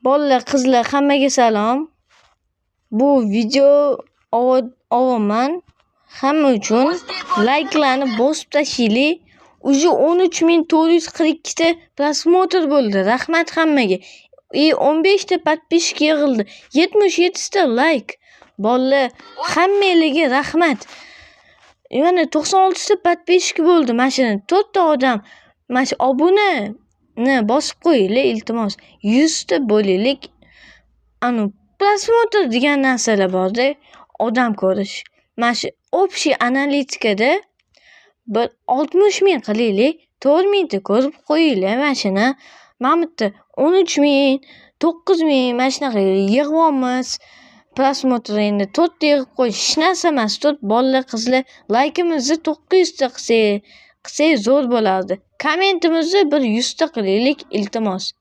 Bolalar, qizlar hammaga salom. Bu video ovaman. Hamma uchun layklarni bosib tashlaylik. Уже 13.442 ta prosmotr bo'ldi. Rahmat hammaga. 15 ta подписчик yig'ildi. 77 ta layk. Bolalar, hammangizga rahmat. Yana 96 ta подписчик bo'ldi. Mana shuni 4 ta odam mana shu obunani bosib qo'yinglar iltimos. 100 ta bo'laylik. Prosmotr degan narsalar borda, odam ko'rish. Mana shu общий analitikada bir 60.000 qilaylik, 4.000 ta ko'rib qo'yinglar mana shuni. Mana bu yerda 13.000, 9.000 mana shunaqa yig'yapmiz. Prosmotr endi 4 ta yig'ib qo'yish hech narsa emas. 4 bolalar, qizlar laykimizni 900 ta qilsak zo'r bo'lardi. Kommentimizni bir 100 ta qilaylik iltimos.